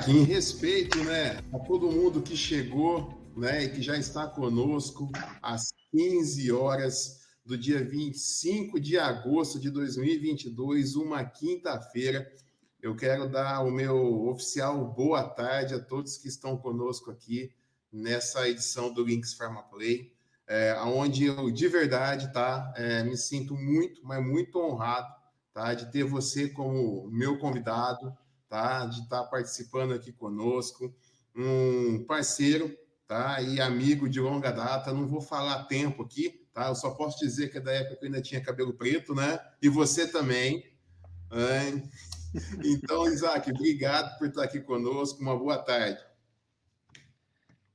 Isaac, em respeito, né, a todo mundo que chegou, né, e que já está conosco às 15 horas do dia 25 de agosto de 2022, uma quinta-feira, eu quero dar o meu oficial boa tarde a todos que estão conosco aqui nessa edição do Links Pharma Play, onde eu, de verdade, me sinto muito, mas muito honrado, tá, de ter você como meu convidado, tá, de estar participando aqui conosco, um parceiro, tá, e amigo de longa data. Não vou falar tempo aqui, tá, eu só posso dizer que é da época que eu ainda tinha cabelo preto, né, e você também, né? Então, Isaac, obrigado por estar aqui conosco, uma boa tarde.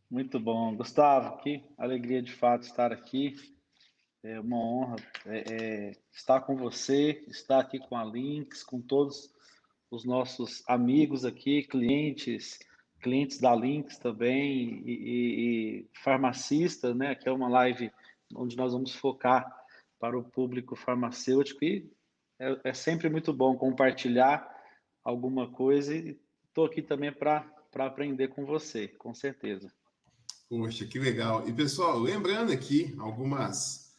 Muito bom. Gustavo, que alegria de fato estar aqui. É uma honra estar com você, estar aqui com a Links, com todos os nossos amigos aqui, clientes da Links também e farmacistas, né? Que é uma live onde nós vamos focar para o público farmacêutico e é sempre muito bom compartilhar alguma coisa e estou aqui também para aprender com você, com certeza. Poxa, que legal. E pessoal, lembrando aqui algumas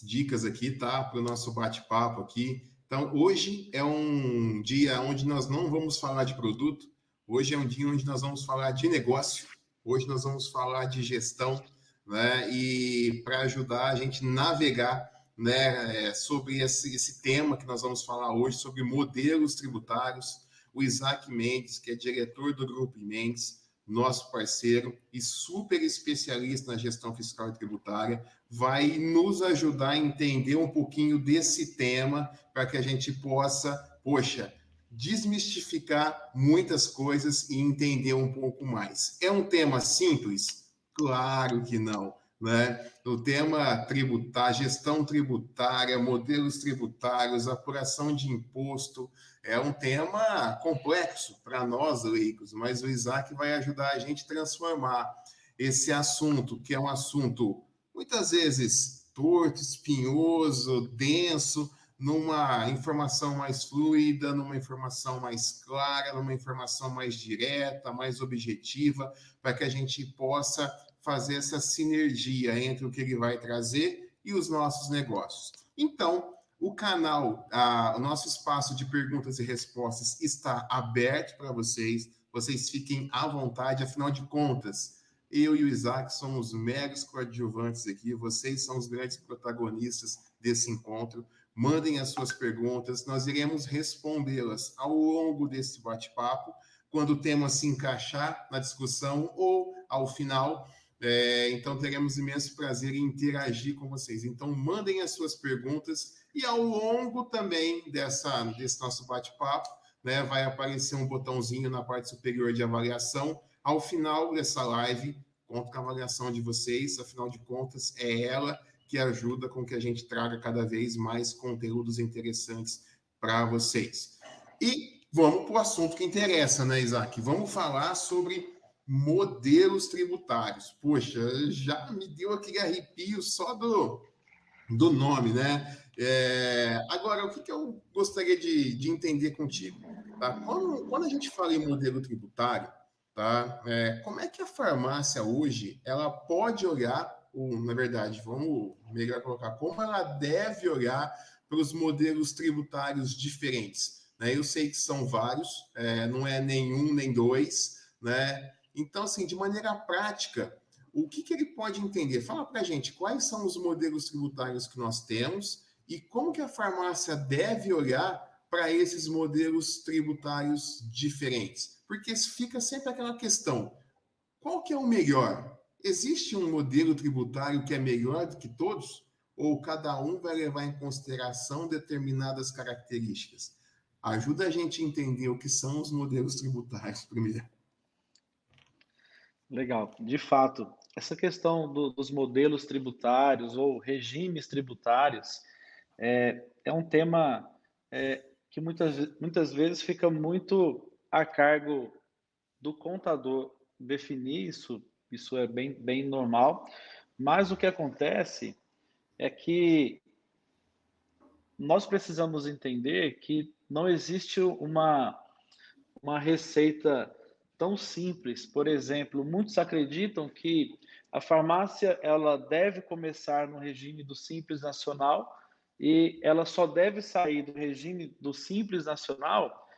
dicas aqui, tá? Para o nosso bate-papo aqui. Então, hoje é um dia onde nós não vamos falar de produto, hoje é um dia onde nós vamos falar de negócio, hoje nós vamos falar de gestão, né? E para ajudar a gente a navegar, né, sobre esse tema que nós vamos falar hoje, sobre modelos tributários, o Isaac Mendes, que é diretor do Grupo Mendes, nosso parceiro e super especialista na gestão fiscal e tributária, vai nos ajudar a entender um pouquinho desse tema para que a gente possa, desmistificar muitas coisas e entender um pouco mais. É um tema simples? Claro que não, né? O tema tributário, gestão tributária, modelos tributários, apuração de imposto, é um tema complexo para nós, leigos, mas o Isaac vai ajudar a gente a transformar esse assunto, que é um assunto muitas vezes torto, espinhoso, denso, numa informação mais fluida, numa informação mais clara, numa informação mais direta, mais objetiva, para que a gente possa fazer essa sinergia entre o que ele vai trazer e os nossos negócios. Então, o canal, o nosso espaço de perguntas e respostas está aberto para vocês. Vocês fiquem à vontade, afinal de contas, eu e o Isaac somos meros coadjuvantes aqui, vocês são os grandes protagonistas desse encontro. Mandem as suas perguntas, nós iremos respondê-las ao longo desse bate-papo, quando o tema se encaixar na discussão ou ao final. Então, teremos imenso prazer em interagir com vocês. Então, mandem as suas perguntas e ao longo também desse nosso bate-papo, né, vai aparecer um botãozinho na parte superior de avaliação. Ao final dessa live, conto com a avaliação de vocês, afinal de contas, é ela que ajuda com que a gente traga cada vez mais conteúdos interessantes para vocês. E vamos para o assunto que interessa, né, Isaac? Vamos falar sobre modelos tributários. Poxa, já me deu aquele arrepio só do nome, né? Agora, o que eu gostaria de entender contigo? Tá? Quando a gente fala em modelo tributário, tá? Como é que a farmácia hoje ela pode olhar, ou, na verdade, vamos melhor colocar, como ela deve olhar para os modelos tributários diferentes? Né? Eu sei que são vários, não é nenhum nem dois, né? Então, assim, de maneira prática, o que ele pode entender? Fala para a gente quais são os modelos tributários que nós temos e como que a farmácia deve olhar para esses modelos tributários diferentes. Porque fica sempre aquela questão, qual que é o melhor? Existe um modelo tributário que é melhor do que todos? Ou cada um vai levar em consideração determinadas características? Ajuda a gente a entender o que são os modelos tributários primeiro. Legal. De fato, essa questão dos modelos tributários ou regimes tributários é um tema que muitas vezes fica muito a cargo do contador definir isso é bem normal, mas o que acontece é que nós precisamos entender que não existe uma receita tão simples. Por exemplo, muitos acreditam que a farmácia ela deve começar no regime do Simples Nacional e ela só deve sair do regime do Simples Nacional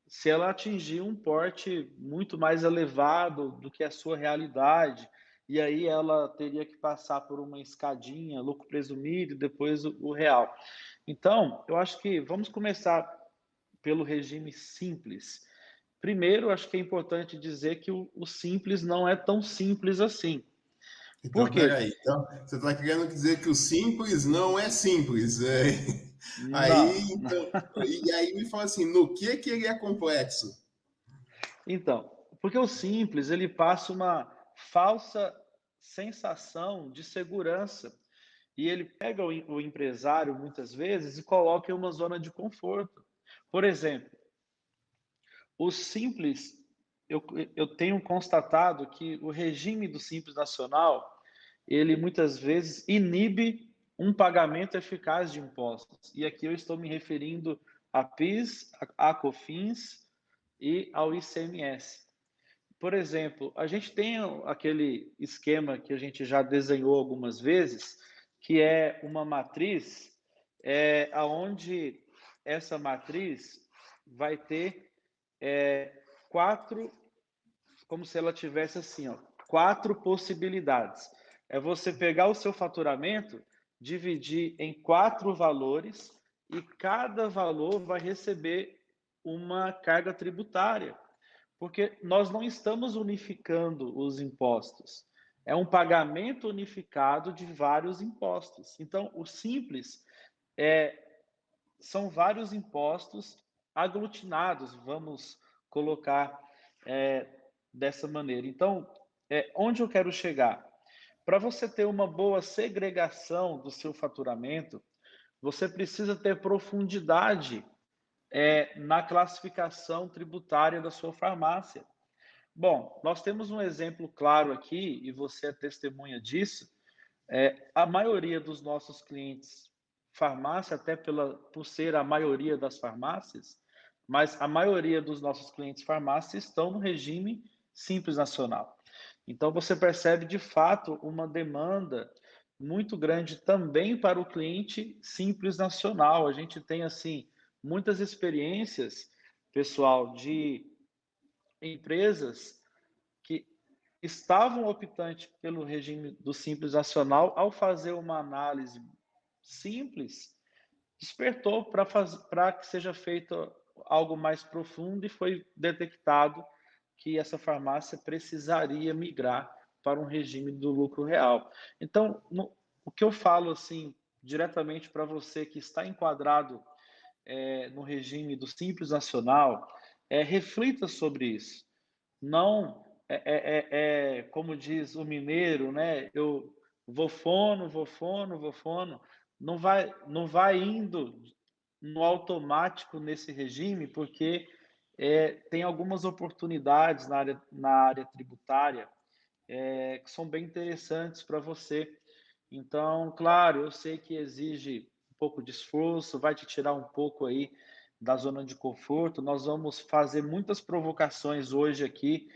se ela atingir um porte muito mais elevado do que a sua realidade. E aí ela teria que passar por uma escadinha, lucro presumido, e depois o real. Então, eu acho que vamos começar pelo regime simples. Primeiro, acho que é importante dizer que o simples não é tão simples assim. Por Então, quê? peraí. Então, você está querendo dizer que o simples não é simples. Aí, Não. então, e aí me fala assim, no que ele é complexo? Então, porque o simples, ele passa uma falsa sensação de segurança e ele pega o empresário, muitas vezes, e coloca em uma zona de conforto. Por exemplo, o simples, eu, eu tenho constatado que o regime do Simples Nacional, ele muitas vezes inibe um pagamento eficaz de impostos. E aqui eu estou me referindo a PIS, a COFINS e ao ICMS. Por exemplo, a gente tem aquele esquema que a gente já desenhou algumas vezes, que é uma matriz, aonde essa matriz vai ter quatro, como se ela tivesse assim, ó, quatro possibilidades. É você pegar o seu faturamento, dividir em quatro valores e cada valor vai receber uma carga tributária, porque nós não estamos unificando os impostos. É um pagamento unificado de vários impostos. Então, o simples são vários impostos aglutinados, vamos colocar dessa maneira. Então, onde eu quero chegar? Para você ter uma boa segregação do seu faturamento, você precisa ter profundidade na classificação tributária da sua farmácia. Bom, nós temos um exemplo claro aqui, e você é testemunha disso. A maioria dos nossos clientes, farmácia, até por ser a maioria das farmácias, mas a maioria dos nossos clientes farmácias estão no regime Simples Nacional. Então, você percebe de fato uma demanda muito grande também para o cliente Simples Nacional. A gente tem, assim, muitas experiências, pessoal, de empresas que estavam optantes pelo regime do Simples Nacional, ao fazer uma análise simples, despertou para que seja feito algo mais profundo e foi detectado que essa farmácia precisaria migrar para um regime do lucro real. Então, o que eu falo assim diretamente para você que está enquadrado no regime do Simples Nacional, reflita sobre isso. Não como diz o mineiro, né? Eu vou fono, vou fono, vou fono. Não vai indo no automático nesse regime, porque tem algumas oportunidades na área tributária que são bem interessantes para você. Então, claro, eu sei que exige um pouco de esforço, vai te tirar um pouco aí da zona de conforto. Nós vamos fazer muitas provocações hoje aqui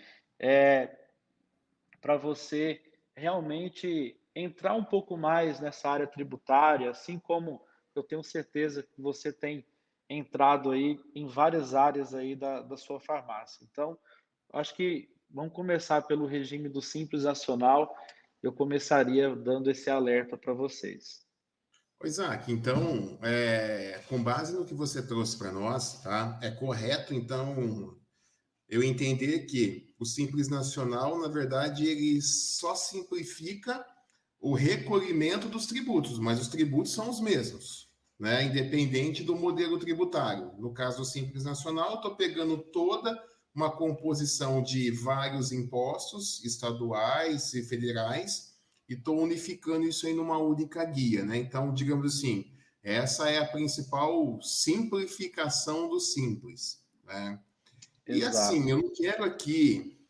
para você realmente entrar um pouco mais nessa área tributária, assim como eu tenho certeza que você tem entrado aí em várias áreas aí da sua farmácia. Então, acho que vamos começar pelo regime do Simples Nacional. Eu começaria dando esse alerta para vocês. Ô, Isaac, então, com base no que você trouxe para nós, tá? É correto, então, eu entender que o Simples Nacional, na verdade, ele só simplifica o recolhimento dos tributos, mas os tributos são os mesmos, né? Independente do modelo tributário. No caso do Simples Nacional, eu estou pegando toda uma composição de vários impostos estaduais e federais e estou unificando isso em uma única guia, né? Então, digamos assim, essa é a principal simplificação do Simples, né? E assim, Exato. eu não quero aqui,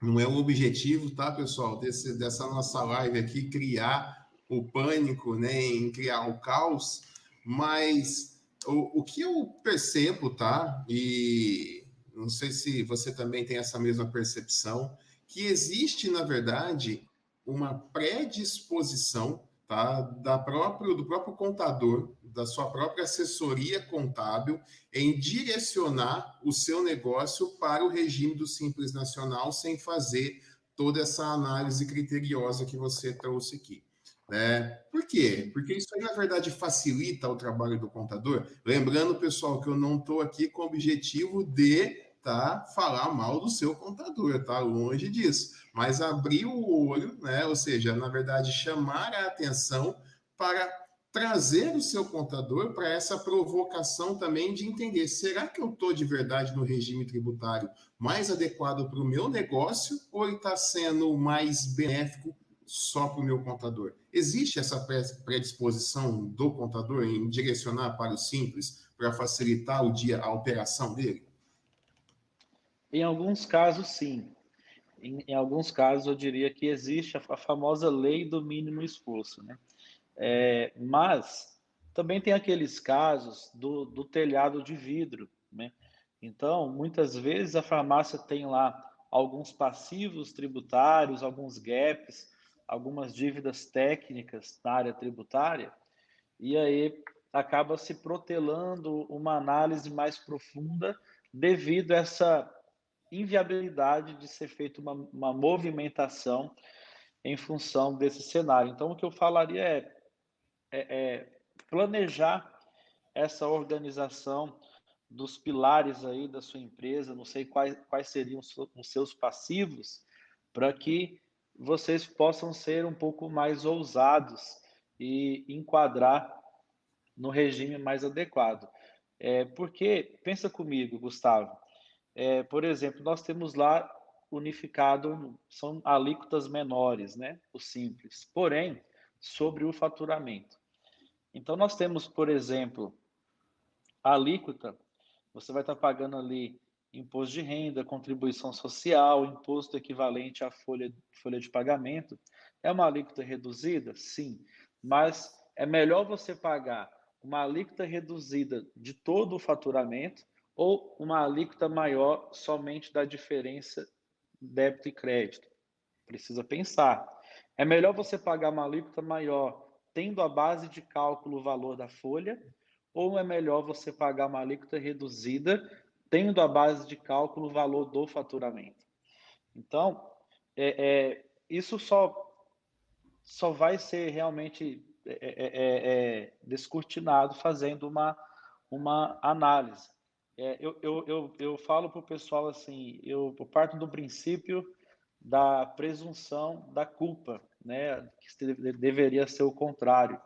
não é o objetivo, tá, pessoal, dessa nossa live aqui, criar o pânico, né, em criar o caos, mas o que eu percebo, tá? E não sei se você também tem essa mesma percepção, que existe, na verdade, uma predisposição, tá? Do próprio contador, da sua própria assessoria contábil, em direcionar o seu negócio para o regime do Simples Nacional, sem fazer toda essa análise criteriosa que você trouxe aqui. Por quê? Porque isso aí, na verdade, facilita o trabalho do contador. Lembrando, pessoal, que eu não estou aqui com o objetivo de falar mal do seu contador, tá? Longe disso. Mas abrir o olho, né? Ou seja, na verdade, chamar a atenção para trazer o seu contador para essa provocação também de entender, será que eu estou de verdade no regime tributário mais adequado para o meu negócio ou ele está sendo mais benéfico só para o meu contador? Existe essa predisposição do contador em direcionar para o Simples para facilitar o dia, a operação dele? Em alguns casos, sim. Em alguns casos, eu diria que existe a famosa lei do mínimo esforço, né? Mas também tem aqueles casos do telhado de vidro, né? Então, muitas vezes a farmácia tem lá alguns passivos tributários, alguns gaps, algumas dívidas técnicas na área tributária, e aí acaba se protelando uma análise mais profunda devido a essa inviabilidade de ser feita uma movimentação em função desse cenário. Então, o que eu falaria é planejar essa organização dos pilares aí da sua empresa, não sei quais seriam os seus passivos, para que vocês possam ser um pouco mais ousados e enquadrar no regime mais adequado. Porque, pensa comigo, Gustavo, por exemplo, nós temos lá unificado, são alíquotas menores, né? O simples, porém, sobre o faturamento. Então, nós temos, por exemplo, a alíquota, você vai estar pagando ali imposto de renda, contribuição social, imposto equivalente à folha de pagamento. É uma alíquota reduzida? Sim, mas é melhor você pagar uma alíquota reduzida de todo o faturamento ou uma alíquota maior somente da diferença débito e crédito. Precisa pensar. É melhor você pagar uma alíquota maior tendo a base de cálculo o valor da folha, ou é melhor você pagar uma alíquota reduzida tendo a base de cálculo o valor do faturamento? Então, isso só vai ser realmente descortinado fazendo uma análise. Eu falo para o pessoal assim, eu parto do princípio da presunção da culpa, né? Que deveria ser o contrário.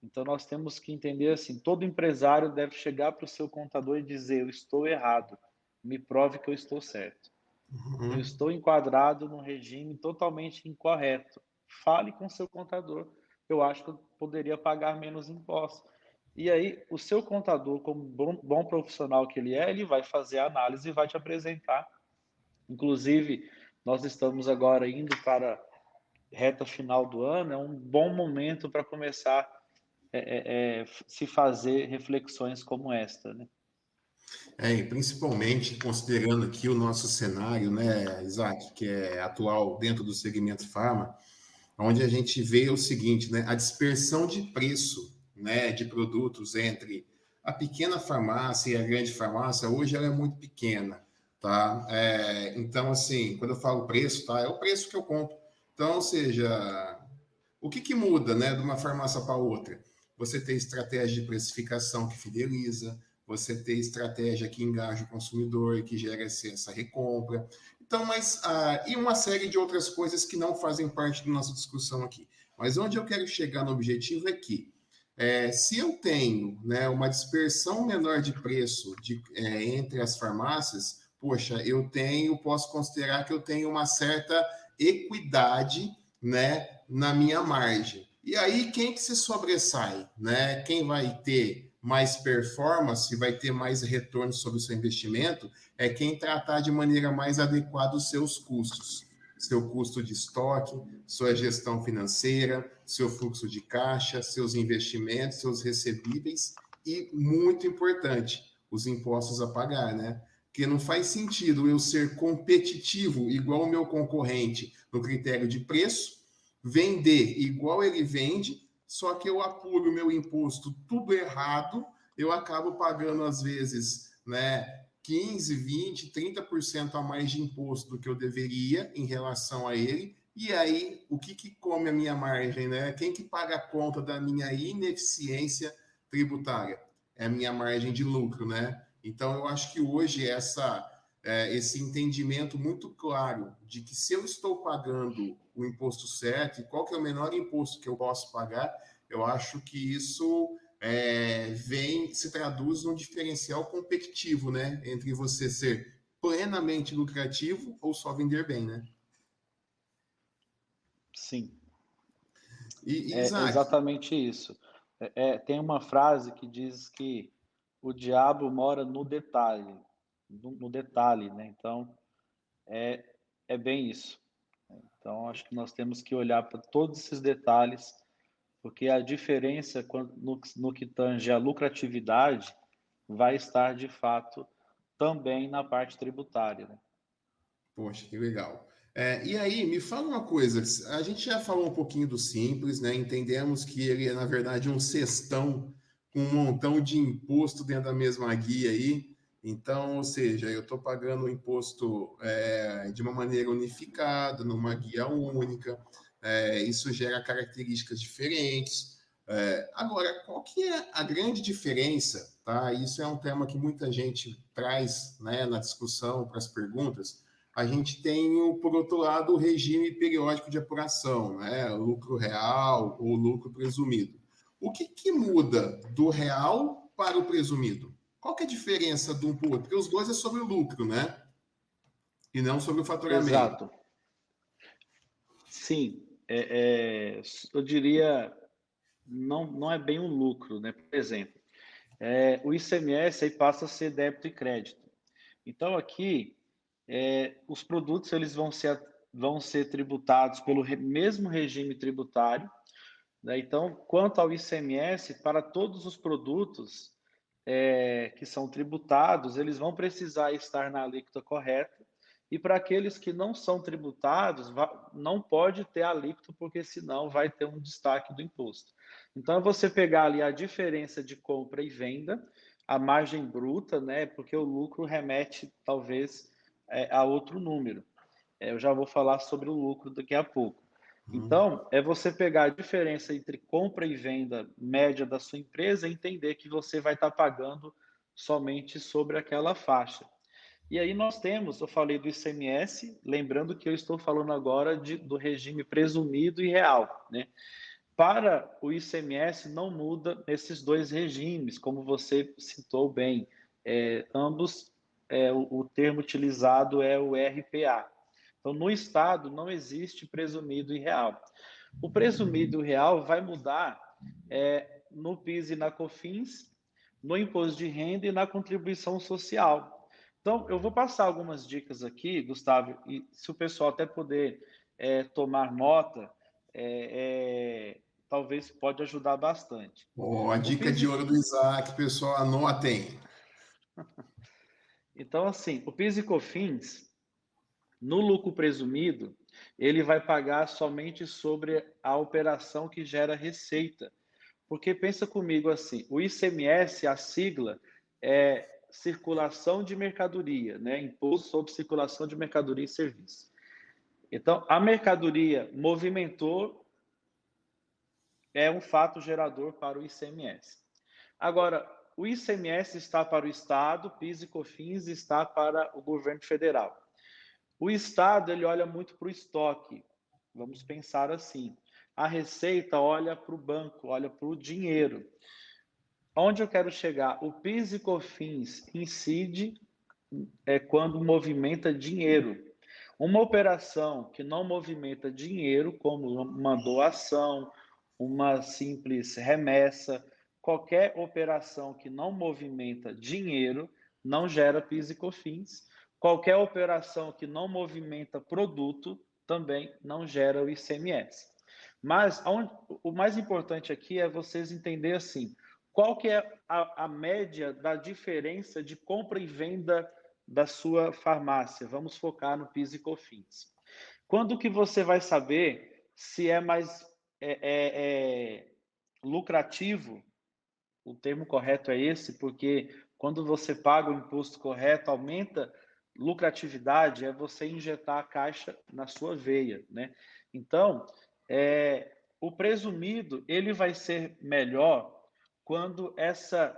Então, nós temos que entender assim, todo empresário deve chegar para o seu contador e dizer, eu estou errado, me prove que eu estou certo. Eu estou enquadrado num regime totalmente incorreto. Fale com o seu contador. Eu acho que eu poderia pagar menos impostos. E aí, o seu contador, como bom profissional que ele é, ele vai fazer a análise e vai te apresentar. Inclusive, nós estamos agora indo para a reta final do ano, é um bom momento para começar se fazer reflexões como esta, né? E principalmente considerando aqui o nosso cenário, né, Isaac, que é atual dentro do segmento farma, onde a gente vê o seguinte, né, a dispersão de preço, né, de produtos entre a pequena farmácia e a grande farmácia, hoje ela é muito pequena, tá? Então, assim, quando eu falo preço, tá, é o preço que eu compro. Então, ou seja, o que muda, né, de uma farmácia para outra? Você tem estratégia de precificação que fideliza, você tem estratégia que engaja o consumidor e que gera essa recompra. Então, e uma série de outras coisas que não fazem parte da nossa discussão aqui. Mas onde eu quero chegar no objetivo é que, se eu tenho, né, uma dispersão menor de preço entre as farmácias, poxa, posso considerar que eu tenho uma certa equidade, né, na minha margem. E aí, quem que se sobressai, né? Quem vai ter mais performance, vai ter mais retorno sobre o seu investimento, é quem tratar de maneira mais adequada os seus custos. Seu custo de estoque, sua gestão financeira, seu fluxo de caixa, seus investimentos, seus recebíveis E muito importante, os impostos a pagar, né? Porque não faz sentido eu ser competitivo igual o meu concorrente no critério de preço, vender igual ele vende, só que eu apuro o meu imposto tudo errado, eu acabo pagando às vezes, né, 15, 20, 30% a mais de imposto do que eu deveria em relação a ele. E aí, o que come a minha margem, né? Quem que paga a conta da minha ineficiência tributária? É a minha margem de lucro, né? Então, eu acho que hoje esse entendimento muito claro de que se eu estou pagando o imposto certo e qual que é o menor imposto que eu posso pagar, eu acho que isso se traduz num diferencial competitivo, né? Entre você ser plenamente lucrativo ou só vender bem, né? Sim, é Isaac, exatamente isso. Tem uma frase que diz que o diabo mora no detalhe, no detalhe, né? Então, é, é bem isso. Então, acho que nós temos que olhar para todos esses detalhes, porque a diferença no que tange a lucratividade vai estar, de fato, também na parte tributária, né? poxa, que legal. E aí, me fala uma coisa, a gente já falou um pouquinho do Simples, né? Entendemos que ele é, na verdade, um cestão com um montão de imposto dentro da mesma guia aí. Então, ou seja, eu estou pagando o imposto de uma maneira unificada, numa guia única. Isso gera características diferentes. Agora, qual que é a grande diferença, tá? Isso é um tema que muita gente traz, né, na discussão para as perguntas. A gente tem, por outro lado, o regime periódico de apuração, né? Lucro real ou lucro presumido. O que muda do real para o presumido? Qual que é a diferença de um para o outro? Porque os dois é sobre o lucro, né? E não sobre o faturamento. Exato. Sim, eu diria, não é bem um lucro, né? Por exemplo, o ICMS aí passa a ser débito e crédito. Então, aqui, os produtos eles vão ser tributados pelo mesmo regime tributário, né? Então, quanto ao ICMS, para todos os produtos que são tributados, eles vão precisar estar na alíquota correta, e para aqueles que não são tributados, não pode ter alíquota, porque senão vai ter um destaque do imposto. Então, é você pegar ali a diferença de compra e venda, a margem bruta, né? Porque o lucro remete, talvez, a outro número. Eu já vou falar sobre o lucro daqui a pouco. Então, é você pegar a diferença entre compra e venda média da sua empresa e entender que você vai estar pagando somente sobre aquela faixa. E aí nós temos, eu falei do ICMS, lembrando que eu estou falando agora do regime presumido e real, né? Para o ICMS não muda nesses dois regimes, como você citou bem. Ambos, o termo utilizado é o RPA. Então, no Estado, não existe presumido e real. O presumido e real vai mudar no PIS e na COFINS, no imposto de renda e na contribuição social. Então, eu vou passar algumas dicas aqui, Gustavo, e se o pessoal até puder tomar nota, talvez pode ajudar bastante. A O dica PIS de e... ouro do Isaac, pessoal, anotem. Então, assim, o PIS e COFINS, no lucro presumido, ele vai pagar somente sobre a operação que gera receita. Porque pensa comigo assim, o ICMS, a sigla, é circulação de mercadoria, né? Imposto sobre circulação de mercadoria e serviço. Então, a mercadoria movimentou é um fato gerador para o ICMS. Agora, o ICMS está para o Estado, PIS e COFINS está para o governo federal. O Estado ele olha muito para o estoque. Vamos pensar assim. A Receita olha para o banco, olha para o dinheiro. Onde eu quero chegar? O PIS e COFINS incide quando movimenta dinheiro. Uma operação que não movimenta dinheiro, como uma doação, uma simples remessa, qualquer operação que não movimenta dinheiro, não gera PIS e COFINS. Qualquer operação que não movimenta produto, também não gera o ICMS. Mas o mais importante aqui é vocês entenderem assim, qual que é a média da diferença de compra e venda da sua farmácia? Vamos focar no PIS e COFINS. Quando que você vai saber se é mais lucrativo? O termo correto é esse, porque quando você paga o imposto correto, aumenta lucratividade, é você injetar a caixa na sua veia, né? Então, o presumido, ele vai ser melhor quando essa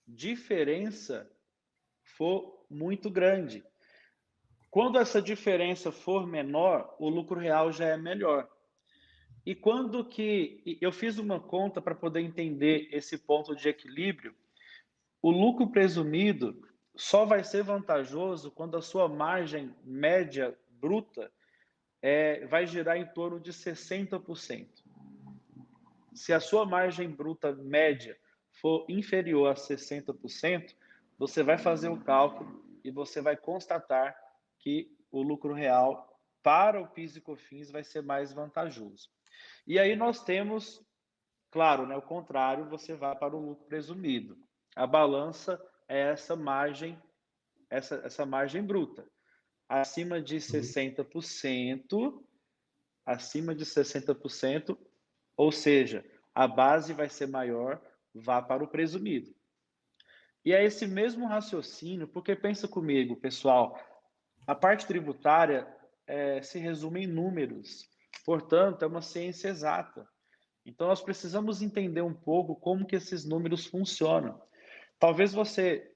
diferença for muito grande. Quando essa diferença for menor, o lucro real já é melhor. E quando que eu fiz uma conta para poder entender esse ponto de equilíbrio, o lucro presumido só vai ser vantajoso quando a sua margem média bruta vai girar em torno de 60%. Se a sua margem bruta média for inferior a 60%, você vai fazer o cálculo e você vai constatar que o lucro real para o PIS e COFINS vai ser mais vantajoso. E aí nós temos, claro, né, o contrário, você vai para o lucro presumido. A balança é essa margem bruta. Acima de 60%, ou seja, a base vai ser maior, vá para o presumido. E é esse mesmo raciocínio, porque pensa comigo, pessoal, a parte tributária se resume em números, portanto, é uma ciência exata. Então, nós precisamos entender um pouco como que esses números funcionam. Talvez você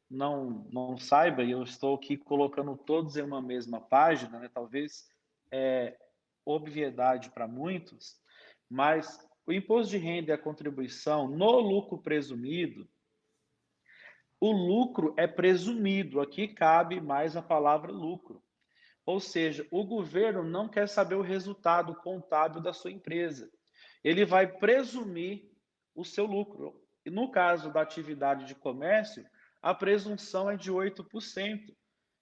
não saiba, e eu estou aqui colocando todos em uma mesma página, né? Talvez obviedade para muitos, mas o imposto de renda e a contribuição no lucro presumido, o lucro é presumido, aqui cabe mais a palavra lucro. Ou seja, o governo não quer saber o resultado contábil da sua empresa. Ele vai presumir o seu lucro. E no caso da atividade de comércio, a presunção é de 8%.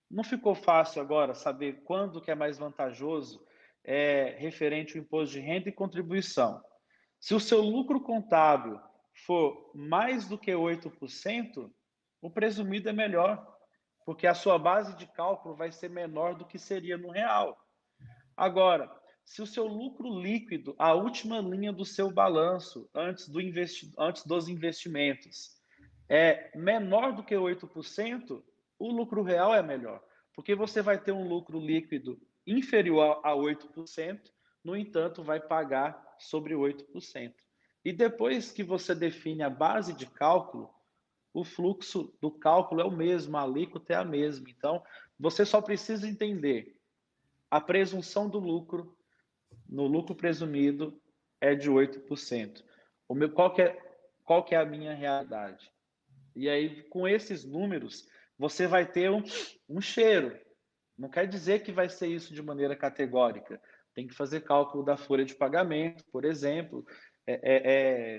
Não ficou fácil agora saber quando que é mais vantajoso referente ao imposto de renda e contribuição. Se o seu lucro contábil for mais do que 8%, o presumido é melhor, porque a sua base de cálculo vai ser menor do que seria no real. Agora, se o seu lucro líquido, a última linha do seu balanço, antes dos investimentos, é menor do que 8%, o lucro real é melhor, porque você vai ter um lucro líquido inferior a 8%, no entanto, vai pagar sobre 8%. E depois que você define a base de cálculo, o fluxo do cálculo é o mesmo, a alíquota é a mesma. Então, você só precisa entender a presunção do lucro no lucro presumido é de 8%. Qual que é a minha realidade? E aí, com esses números, você vai ter um cheiro. Não quer dizer que vai ser isso de maneira categórica. Tem que fazer cálculo da folha de pagamento, por exemplo.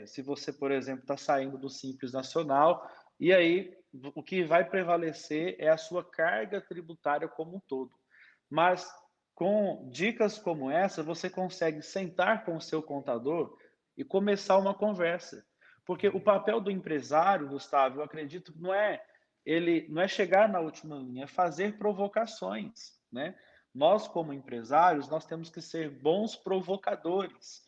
Se você, por exemplo, está saindo do Simples Nacional, e aí o que vai prevalecer é a sua carga tributária como um todo. Mas com dicas como essa, você consegue sentar com o seu contador e começar uma conversa. Porque o papel do empresário, Gustavo, eu acredito que não é chegar na última linha, é fazer provocações, né? Nós, como empresários, nós temos que ser bons provocadores.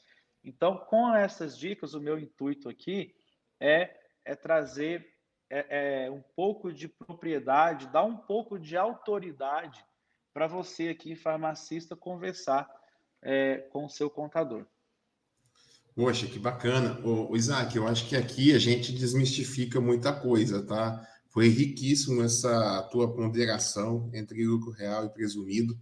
Então, com essas dicas, o meu intuito aqui é trazer um pouco de propriedade, dar um pouco de autoridade para você aqui, farmacista, conversar com o seu contador. Poxa, que bacana. Ô, Isaac, eu acho que aqui a gente desmistifica muita coisa, tá? Foi riquíssimo essa tua ponderação entre lucro real e presumido,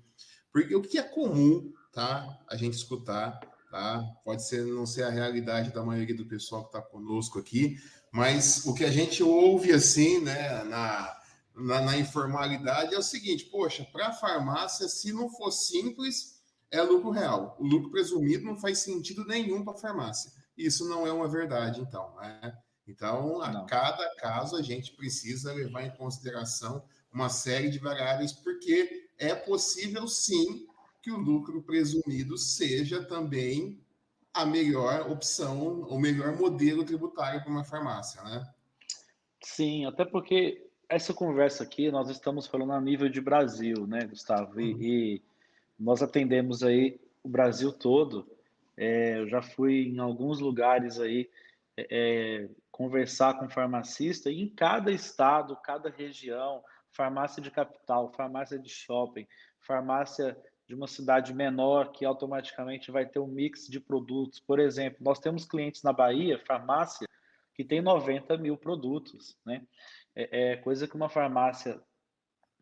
porque o que é comum, tá? A gente escutar, tá? Pode ser não ser a realidade da maioria do pessoal que está conosco aqui, mas o que a gente ouve assim, né, na informalidade é o seguinte: poxa, para a farmácia, se não for simples, é lucro real. O lucro presumido não faz sentido nenhum para a farmácia. Isso não é uma verdade, então, né? Então, a cada caso, a gente precisa levar em consideração uma série de variáveis, porque é possível, sim, que o lucro presumido seja também a melhor opção, o melhor modelo tributário para uma farmácia, né? Sim, até porque essa conversa aqui nós estamos falando a nível de Brasil, né, Gustavo? Uhum. E nós atendemos aí o Brasil todo. Eu já fui em alguns lugares aí conversar com farmacista e em cada estado, cada região, farmácia de capital, farmácia de shopping, farmácia de uma cidade menor que automaticamente vai ter um mix de produtos. Por exemplo, nós temos clientes na Bahia, farmácia, que tem 90 mil produtos, né? Coisa que uma farmácia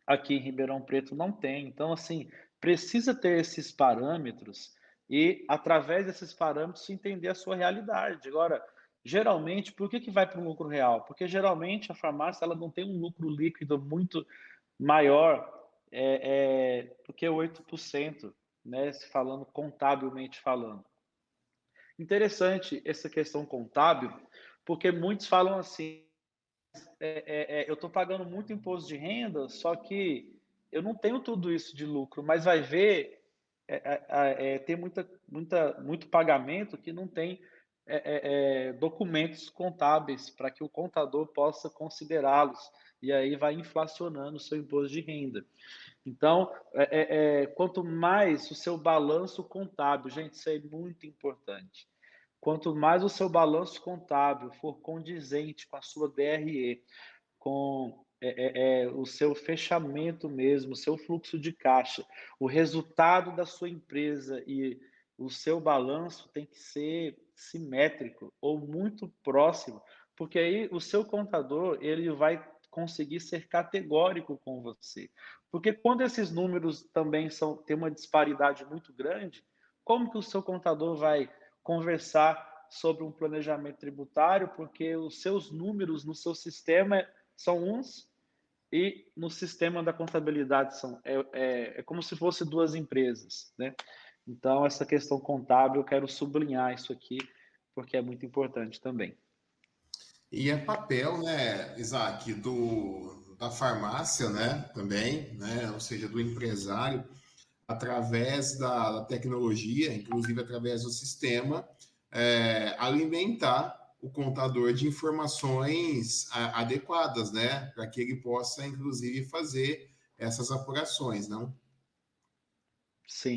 aqui em Ribeirão Preto não tem. Então, assim, precisa ter esses parâmetros e, através desses parâmetros, entender a sua realidade. Agora, geralmente, por que vai para o lucro real? Porque geralmente a farmácia ela não tem um lucro líquido muito maior do que 8%, né? Se falando contabilmente falando. Interessante essa questão contábil, porque muitos falam assim, eu estou pagando muito imposto de renda, só que eu não tenho tudo isso de lucro, mas vai ver, tem muito pagamento que não tem documentos contábeis para que o contador possa considerá-los, e aí vai inflacionando o seu imposto de renda. Então, quanto mais o seu balanço contábil, gente, isso é muito importante. Quanto mais o seu balanço contábil for condizente com a sua DRE, com o seu fechamento mesmo, o seu fluxo de caixa, o resultado da sua empresa e o seu balanço tem que ser simétrico ou muito próximo, porque aí o seu contador ele vai conseguir ser categórico com você. Porque quando esses números também têm uma disparidade muito grande, como que o seu contador vai conversar sobre um planejamento tributário, porque os seus números no seu sistema são uns e no sistema da contabilidade é como se fosse duas empresas, né? Então, essa questão contábil, eu quero sublinhar isso aqui, porque é muito importante também. E é papel, né, Isaac, da farmácia, né, também, né, ou seja, do empresário, através da tecnologia, inclusive através do sistema, alimentar o contador de informações adequadas, né, para que ele possa, inclusive, fazer essas apurações, não? Sim,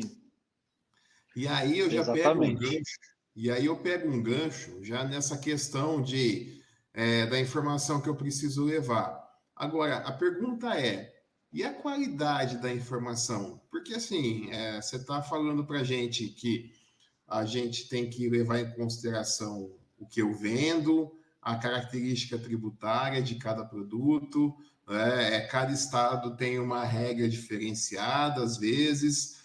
E aí eu já pego um exatamente. gancho, e aí eu pego um gancho já nessa questão da informação que eu preciso levar. Agora, a pergunta é, e a qualidade da informação? Porque assim, você está falando para a gente que a gente tem que levar em consideração o que eu vendo, a característica tributária de cada produto, né? Cada estado tem uma regra diferenciada, às vezes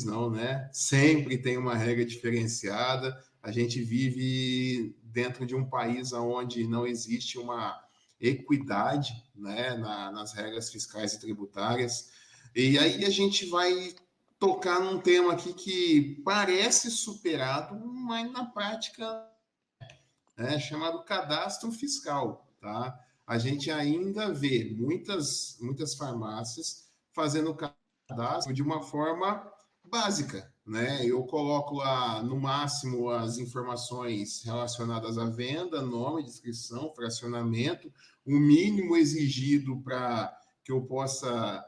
não, né? Sempre tem uma regra diferenciada. A gente vive dentro de um país onde não existe uma equidade, né, nas regras fiscais e tributárias. E aí a gente vai tocar num tema aqui que parece superado, mas na prática é chamado cadastro fiscal, tá? A gente ainda vê muitas farmácias fazendo cadastro de uma forma básica, né? Eu coloco lá no máximo as informações relacionadas à venda, nome, descrição, fracionamento, o mínimo exigido para que eu possa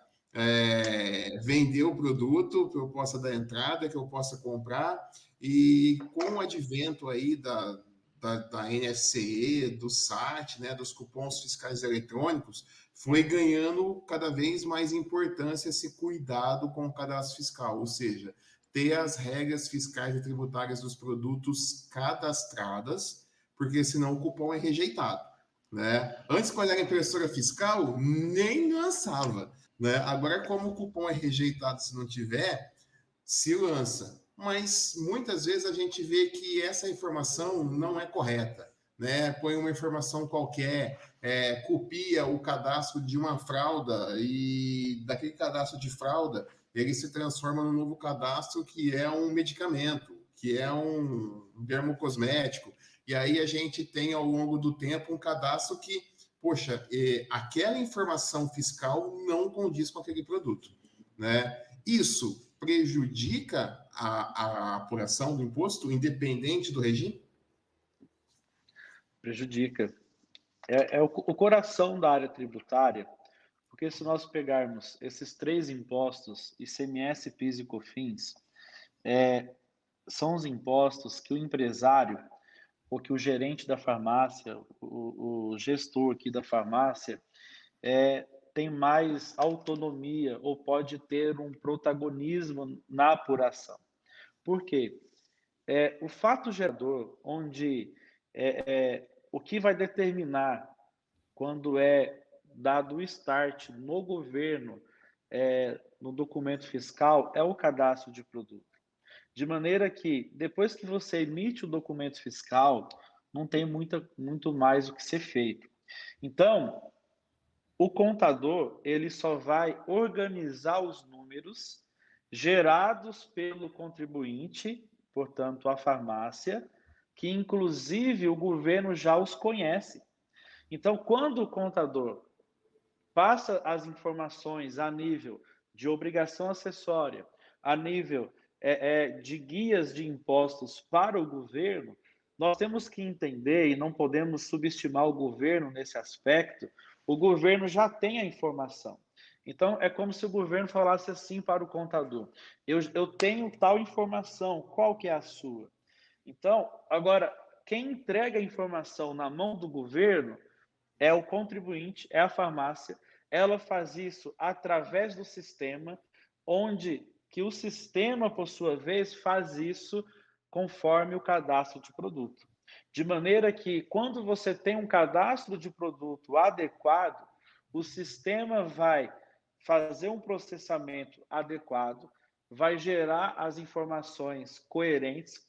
vender o produto, que eu possa dar entrada, que eu possa comprar. E com o advento aí da NFCE, do SAT, né, dos cupons fiscais eletrônicos, foi ganhando cada vez mais importância esse cuidado com o cadastro fiscal, ou seja, ter as regras fiscais e tributárias dos produtos cadastradas, porque senão o cupom é rejeitado. Né? Antes, quando era impressora fiscal, nem lançava. Né? Agora, como o cupom é rejeitado se não tiver, se lança. Mas muitas vezes a gente vê que essa informação não é correta. Né? Põe uma informação qualquer, copia o cadastro de uma fralda e daquele cadastro de fralda ele se transforma num novo cadastro que é um medicamento, que é um dermocosmético. E aí a gente tem ao longo do tempo um cadastro que, poxa, aquela informação fiscal não condiz com aquele produto. Né? Isso prejudica a apuração do imposto, independente do regime? Prejudica. É o coração da área tributária, porque se nós pegarmos esses três impostos, ICMS, PIS e COFINS, são os impostos que o empresário ou que o gerente da farmácia, o gestor aqui da farmácia, tem mais autonomia ou pode ter um protagonismo na apuração. Por quê? O fato gerador, onde o que vai determinar quando é dado o start no governo, no documento fiscal, é o cadastro de produto. De maneira que, depois que você emite o documento fiscal, não tem muito mais o que ser feito. Então, o contador, ele só vai organizar os números gerados pelo contribuinte, portanto, a farmácia, que inclusive o governo já os conhece. Então, quando o contador passa as informações a nível de obrigação acessória, a nível de guias de impostos para o governo, nós temos que entender e não podemos subestimar o governo nesse aspecto. O governo já tem a informação. Então, é como se o governo falasse assim para o contador: eu tenho tal informação, qual que é a sua? Então, agora, quem entrega a informação na mão do governo é o contribuinte, é a farmácia. Ela faz isso através do sistema, onde que o sistema, por sua vez, faz isso conforme o cadastro de produto. De maneira que, quando você tem um cadastro de produto adequado, o sistema vai fazer um processamento adequado, vai gerar as informações coerentes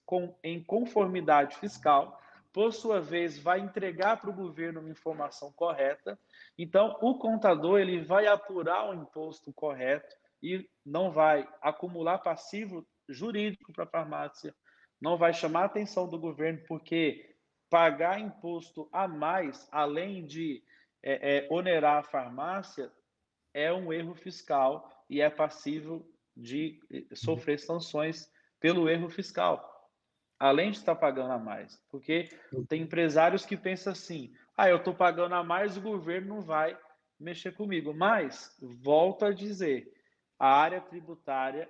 em conformidade fiscal, por sua vez, vai entregar para o governo uma informação correta. Então, o contador ele vai apurar o imposto correto e não vai acumular passivo jurídico para a farmácia, não vai chamar a atenção do governo, porque pagar imposto a mais, além de onerar a farmácia, é um erro fiscal e é passível de sofrer sanções pelo erro fiscal, além de estar pagando a mais. Porque tem empresários que pensam assim: eu estou pagando a mais, o governo não vai mexer comigo. Mas, volto a dizer, a área tributária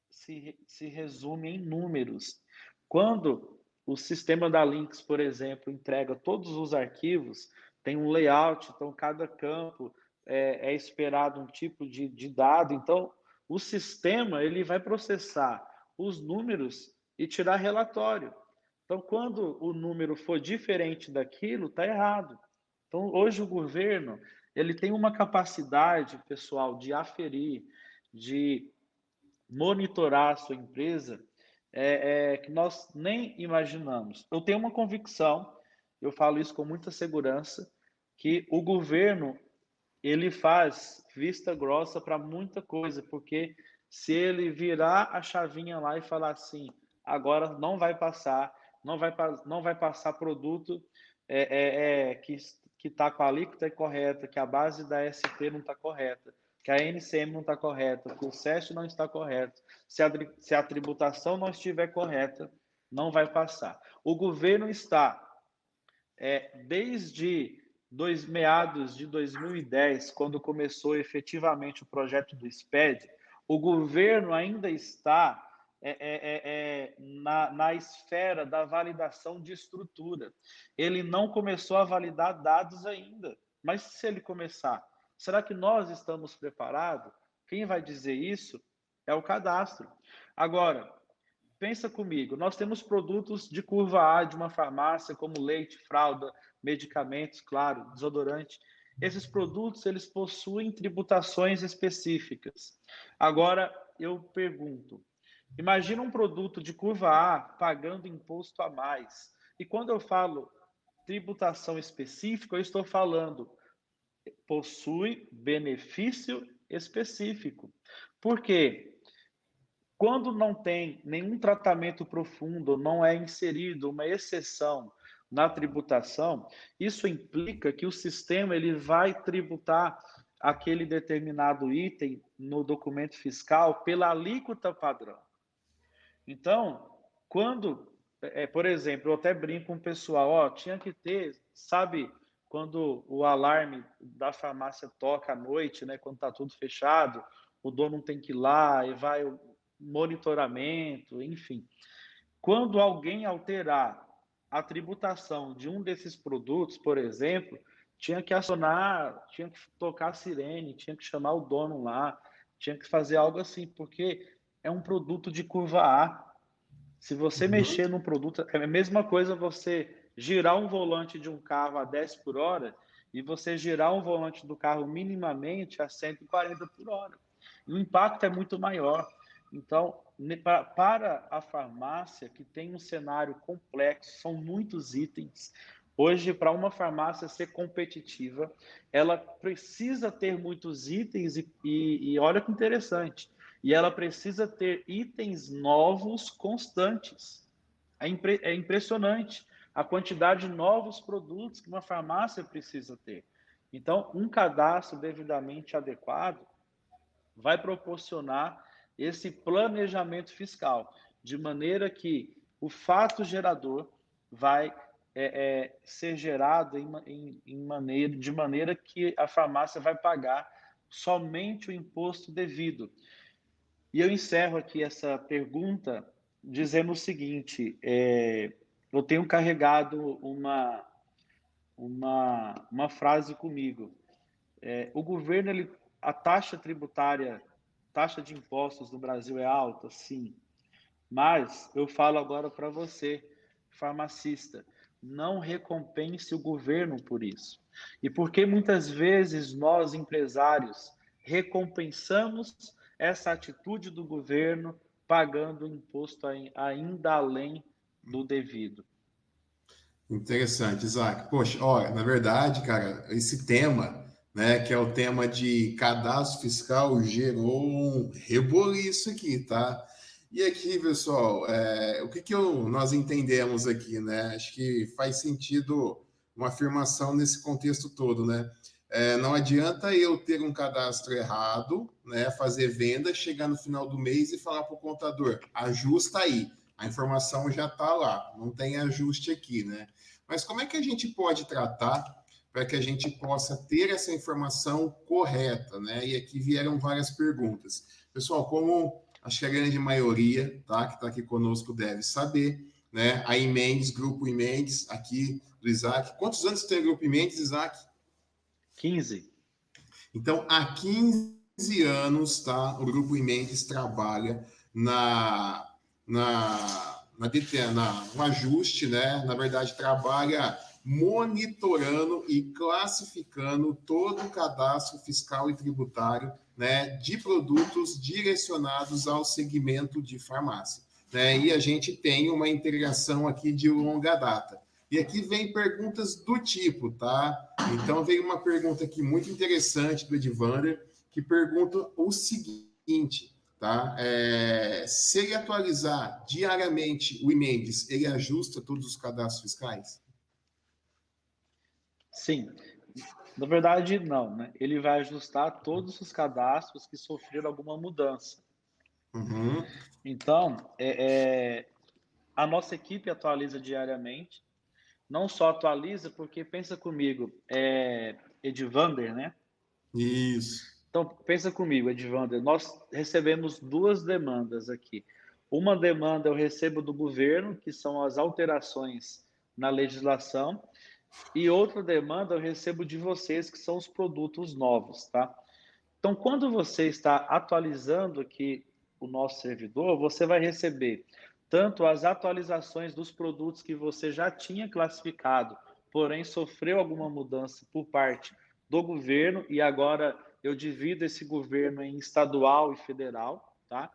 se resume em números. Quando o sistema da Lynx, por exemplo, entrega todos os arquivos, tem um layout, então cada campo é esperado um tipo de dado. Então, o sistema ele vai processar os números e tirar relatório. Então, quando o número for diferente daquilo, está errado. Então, hoje o governo ele tem uma capacidade, pessoal, de aferir, de monitorar a sua empresa, que nós nem imaginamos. Eu tenho uma convicção, eu falo isso com muita segurança, que o governo ele faz vista grossa para muita coisa, porque se ele virar a chavinha lá e falar assim, agora não vai passar, não vai passar produto que está com a alíquota correta, que a base da ST não está correta, que a NCM não está correta, que o SEST não está correto, se a tributação não estiver correta, não vai passar. O governo está, desde meados de 2010, quando começou efetivamente o projeto do SPED, o governo ainda está na esfera da validação de estrutura. Ele não começou a validar dados ainda, mas se ele começar, será que nós estamos preparados? Quem vai dizer isso é o cadastro. Agora, pensa comigo, nós temos produtos de curva A de uma farmácia, como leite, fralda, medicamentos, claro, desodorante. Esses produtos, eles possuem tributações específicas. Agora, eu pergunto, imagina um produto de curva A pagando imposto a mais. E quando eu falo tributação específica, eu estou falando possui benefício específico. Por quê? Quando não tem nenhum tratamento profundo, não é inserido uma exceção na tributação, isso implica que o sistema ele vai tributar aquele determinado item no documento fiscal pela alíquota padrão. Então, quando, por exemplo, eu até brinco com o pessoal, ó, tinha que ter, sabe, quando o alarme da farmácia toca à noite, né, quando está tudo fechado, o dono tem que ir lá e vai o monitoramento, enfim. Quando alguém alterar a tributação de um desses produtos, por exemplo, tinha que acionar, tinha que tocar a sirene, tinha que chamar o dono lá, tinha que fazer algo assim, porque é um produto de curva A. Se você Uhum. mexer num produto, é a mesma coisa você girar um volante de um carro a 10 por hora e você girar um volante do carro minimamente a 140 por hora. E o impacto é muito maior. Então, para a farmácia, que tem um cenário complexo, são muitos itens. Hoje, para uma farmácia ser competitiva, ela precisa ter muitos itens e olha que interessante, e ela precisa ter itens novos constantes. É impressionante a quantidade de novos produtos que uma farmácia precisa ter. Então, um cadastro devidamente adequado vai proporcionar esse planejamento fiscal, de maneira que o fato gerador vai ser gerado de maneira que a farmácia vai pagar somente o imposto devido. E eu encerro aqui essa pergunta dizendo o seguinte: eu tenho carregado uma frase comigo. O governo, a taxa tributária, taxa de impostos no Brasil é alta, sim. Mas eu falo agora para você, farmacista, não recompense o governo por isso. E porque muitas vezes nós, empresários, recompensamos essa atitude do governo pagando imposto ainda além do devido. Interessante, Isaac. Poxa, olha, na verdade, cara, esse tema, né, que é o tema de cadastro fiscal, gerou um reboliço aqui, tá? E aqui, pessoal, o que nós entendemos aqui, né? Acho que faz sentido uma afirmação nesse contexto todo, né? Não adianta eu ter um cadastro errado, né, fazer venda, chegar no final do mês e falar para o contador, ajusta aí. A informação já está lá, não tem ajuste aqui, né? Mas como é que a gente pode tratar para que a gente possa ter essa informação correta, né? E aqui vieram várias perguntas. Pessoal, como acho que a grande maioria, tá, que está aqui conosco deve saber, né? A Imendes, Grupo Imendes, aqui do Isaac. Quantos anos tem o Grupo Imendes, Isaac? 15. Então, há 15 anos, tá? O Grupo Imendes trabalha no ajuste, né? Na verdade, trabalha monitorando e classificando todo o cadastro fiscal e tributário, né, de produtos direcionados ao segmento de farmácia, né? E a gente tem uma integração aqui de longa data. E aqui vem perguntas do tipo, tá? Então veio uma pergunta aqui muito interessante do Edvander, que pergunta o seguinte: tá? Se ele atualizar diariamente o Imendes, ele ajusta todos os cadastros fiscais? Sim. Na verdade, não, né? Ele vai ajustar todos os cadastros que sofreram alguma mudança. Uhum. Então, a nossa equipe atualiza diariamente. Não só atualiza, porque pensa comigo, Edvander, né? Isso. Então, pensa comigo, Edvander, nós recebemos duas demandas aqui. Uma demanda eu recebo do governo, que são as alterações na legislação, e outra demanda eu recebo de vocês, que são os produtos novos, tá? Então, quando você está atualizando aqui o nosso servidor, você vai receber tanto as atualizações dos produtos que você já tinha classificado, porém sofreu alguma mudança por parte do governo, e agora eu divido esse governo em estadual e federal, tá?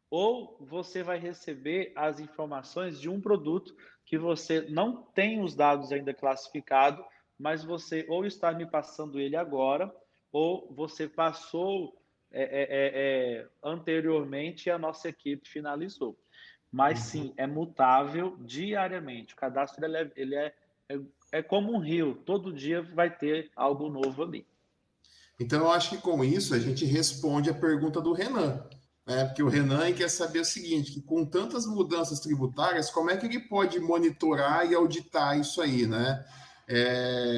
Ou você vai receber as informações de um produto que você não tem os dados ainda classificados, mas você ou está me passando ele agora, ou você passou anteriormente e a nossa equipe finalizou. Mas sim, é mutável diariamente. O cadastro é como um rio, todo dia vai ter algo novo ali. Então, eu acho que com isso a gente responde a pergunta do Renan, né? Porque o Renan quer saber o seguinte, que com tantas mudanças tributárias, como é que ele pode monitorar e auditar isso aí, né?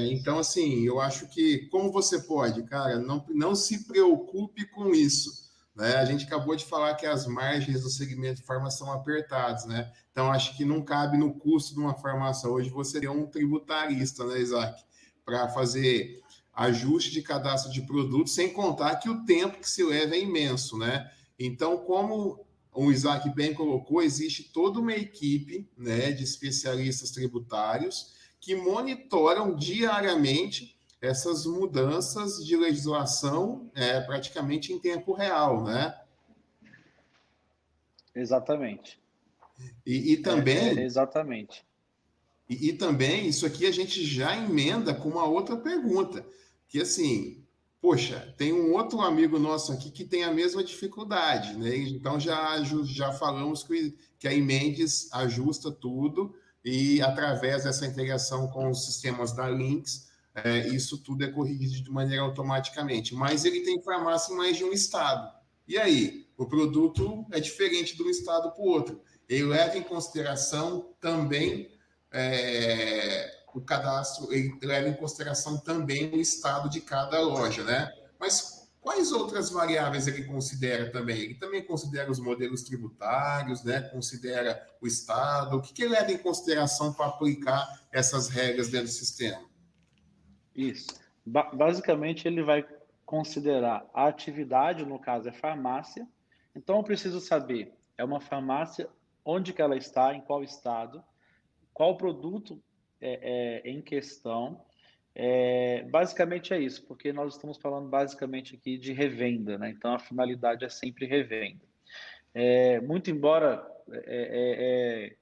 Então, assim, eu acho que como você pode, cara, não se preocupe com isso, né? A gente acabou de falar que as margens do segmento de farma são apertadas, né? Então, acho que não cabe no custo de uma farmácia hoje você ter um tributarista, né, Isaac? Para fazer ajuste de cadastro de produtos, sem contar que o tempo que se leva é imenso, né? Então, como o Isaac bem colocou, existe toda uma equipe, né, de especialistas tributários que monitoram diariamente essas mudanças de legislação praticamente em tempo real, né? Exatamente. E também Exatamente. E também, isso aqui a gente já emenda com uma outra pergunta, que assim, poxa, tem um outro amigo nosso aqui que tem a mesma dificuldade, né? Então já falamos que a Imendes ajusta tudo e através dessa integração com os sistemas da Lynx, isso tudo é corrigido de maneira automaticamente. Mas ele tem farmácia em mais de um estado. E aí? O produto é diferente de um estado para o outro. Ele leva em consideração também o cadastro, ele leva em consideração também o estado de cada loja, né? Mas quais outras variáveis ele considera também? Ele também considera os modelos tributários, né? Considera o estado. O que ele leva em consideração para aplicar essas regras dentro do sistema? Isso. Basicamente, ele vai considerar a atividade, no caso é farmácia. Então, eu preciso saber, é uma farmácia, onde que ela está, em qual estado, qual produto em questão. Basicamente é isso, porque nós estamos falando basicamente aqui de revenda, né? Então, a finalidade é sempre revenda. Muito embora,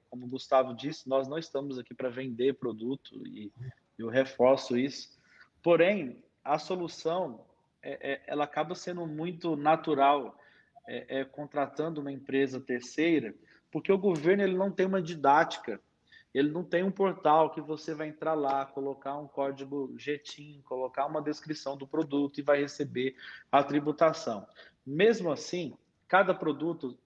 como o Gustavo disse, nós não estamos aqui para vender produto e eu reforço isso. Porém, a solução ela acaba sendo muito natural, contratando uma empresa terceira, porque o governo ele não tem uma didática, ele não tem um portal que você vai entrar lá, colocar um código GTIN, colocar uma descrição do produto e vai receber a tributação. Mesmo assim, cada produto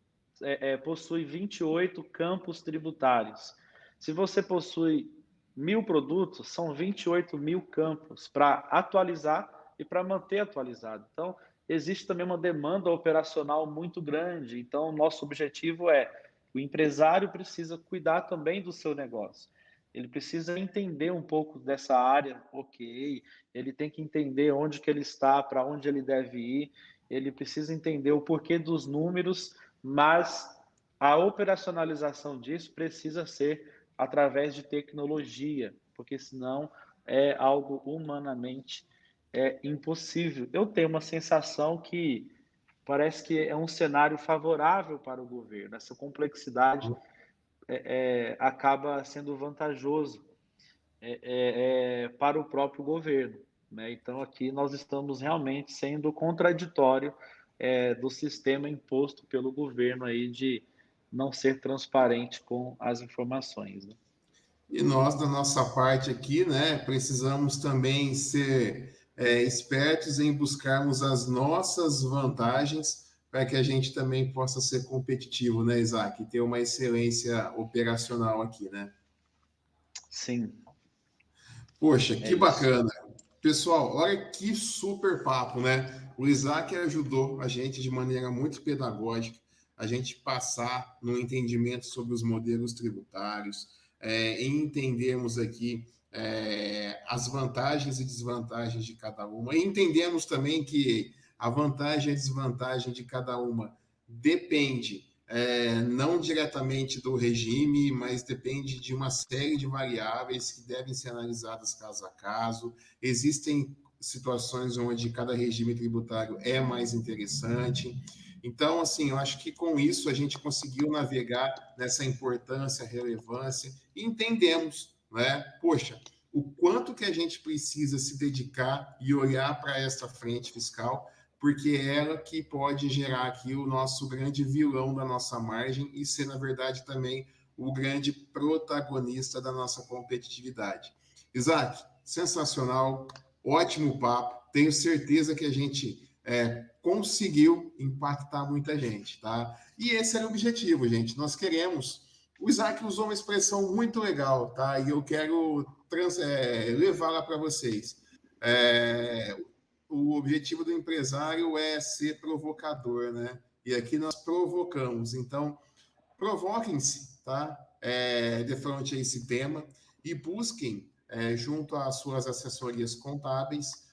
possui 28 campos tributários. Se você possui 1.000 produtos, são 28.000 campos para atualizar e para manter atualizado. Então, existe também uma demanda operacional muito grande. Então, nosso objetivo o empresário precisa cuidar também do seu negócio. Ele precisa entender um pouco dessa área, ok, ele tem que entender onde que ele está, para onde ele deve ir, ele precisa entender o porquê dos números, mas a operacionalização disso precisa ser através de tecnologia, porque senão é algo humanamente impossível. Eu tenho uma sensação que parece que é um cenário favorável para o governo. Essa complexidade acaba sendo vantajoso para o próprio governo, né? Então, aqui nós estamos realmente sendo contraditório do sistema imposto pelo governo aí de não ser transparente com as informações, né? E nós, da nossa parte aqui, né, precisamos também ser espertos em buscarmos as nossas vantagens para que a gente também possa ser competitivo, né, Isaac? E ter uma excelência operacional aqui, né? Sim, Poxa, é que isso. bacana. Pessoal, olha que super papo, né? O Isaac ajudou a gente de maneira muito pedagógica, a gente passar no entendimento sobre os modelos tributários, em entendermos aqui as vantagens e desvantagens de cada uma, e entendemos também que a vantagem e a desvantagem de cada uma depende não diretamente do regime, mas depende de uma série de variáveis que devem ser analisadas caso a caso. Existem situações onde cada regime tributário é mais interessante. Então, assim, eu acho que com isso a gente conseguiu navegar nessa importância, relevância e entendemos, né? Poxa, o quanto que a gente precisa se dedicar e olhar para esta frente fiscal, porque é ela que pode gerar aqui o nosso grande vilão da nossa margem e ser, na verdade, também o grande protagonista da nossa competitividade. Isaac, sensacional. ótimo papo. Tenho certeza que a gente conseguiu impactar muita gente, tá? E esse era o objetivo, gente. Nós queremos. O Isaac usou uma expressão muito legal, tá? E eu quero levá-la para vocês. O objetivo do empresário é ser provocador, né? E aqui nós provocamos. Então, provoquem-se, tá? De frente a esse tema e busquem, junto às suas assessorias contábeis,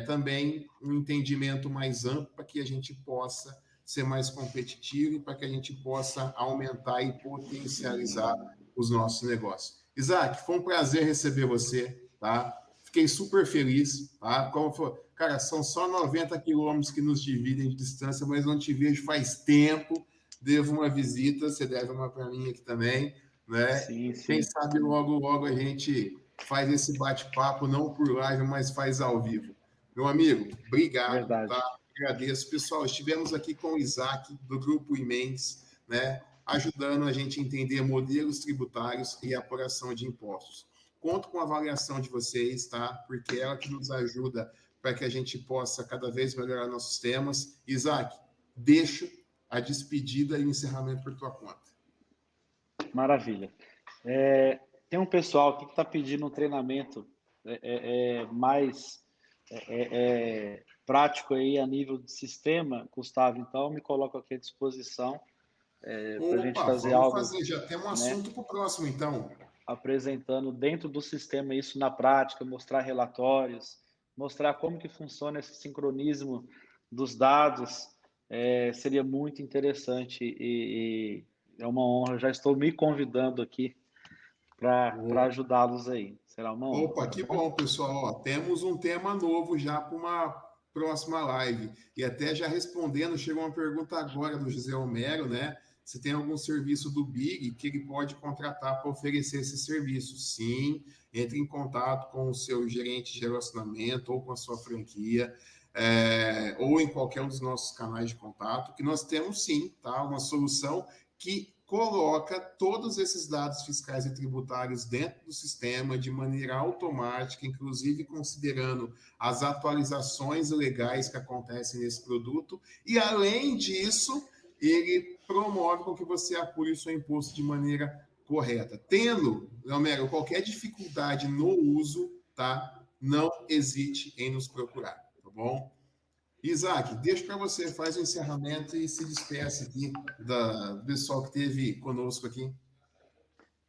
também um entendimento mais amplo para que a gente possa ser mais competitivo e para que a gente possa aumentar e potencializar os nossos negócios. Isaac, foi um prazer receber você, tá? Fiquei super feliz, tá? Como foi? Cara, são só 90 quilômetros que nos dividem de distância, mas não te vejo faz tempo. Devo uma visita, você deve uma para mim aqui também, né? Sim, Quem sim. sabe logo, logo a gente faz esse bate-papo, não por live, mas faz ao vivo. Meu amigo, obrigado, Verdade. tá? Agradeço. Pessoal, estivemos aqui com o Isaac, do Grupo Imens, né? Ajudando a gente a entender modelos tributários e apuração de impostos. Conto com a avaliação de vocês, tá? Porque é ela que nos ajuda para que a gente possa cada vez melhorar nossos temas. Isaac, deixo a despedida e o encerramento por tua conta. Maravilha. Tem um pessoal aqui que está pedindo um treinamento mais prático aí a nível de sistema, Gustavo. Então, me coloco aqui à disposição para a gente Opa, fazer vamos algo, fazer. Já temos um né, assunto para o próximo, então. apresentando dentro do sistema isso na prática, mostrar relatórios, mostrar como que funciona esse sincronismo dos dados. Seria muito interessante e é uma honra. Já estou me convidando aqui para ajudá-los aí. Será uma honra, Opa, tá que bom? bom, pessoal. Ó, temos um tema novo já para uma próxima live. E até já respondendo, chegou uma pergunta agora do José Homero, né? Se tem algum serviço do Big que ele pode contratar para oferecer esse serviço. Sim, entre em contato com o seu gerente de relacionamento ou com a sua franquia, ou em qualquer um dos nossos canais de contato, que nós temos sim, tá? Uma solução que coloca todos esses dados fiscais e tributários dentro do sistema de maneira automática, inclusive considerando as atualizações legais que acontecem nesse produto, e além disso, ele promove com que você apure o seu imposto de maneira correta. Tendo, Romero, qualquer dificuldade no uso, tá? Não hesite em nos procurar, tá bom? Isaac, deixo para você, faz o encerramento e se despeça aqui do pessoal que esteve conosco aqui.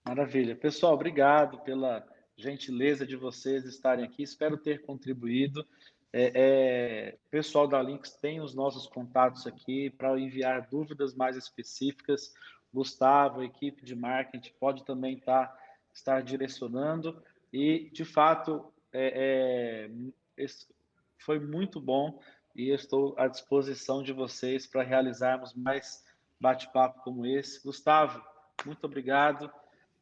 Maravilha. Pessoal, obrigado pela gentileza de vocês estarem aqui. Espero ter contribuído. Pessoal da Links tem os nossos contatos aqui para enviar dúvidas mais específicas. Gustavo, a equipe de marketing pode também estar direcionando. E, de fato, foi muito bom e eu estou à disposição de vocês para realizarmos mais bate-papo como esse. Gustavo, muito obrigado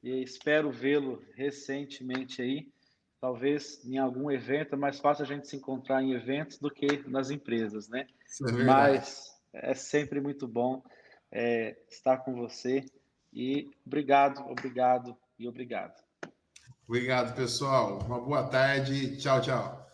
e espero vê-lo recentemente aí. Talvez em algum evento, é mais fácil a gente se encontrar em eventos do que nas empresas, né? Isso é verdade. Mas é sempre muito bom estar com você e obrigado, obrigado e obrigado. Obrigado, pessoal. Uma boa tarde. Tchau, tchau.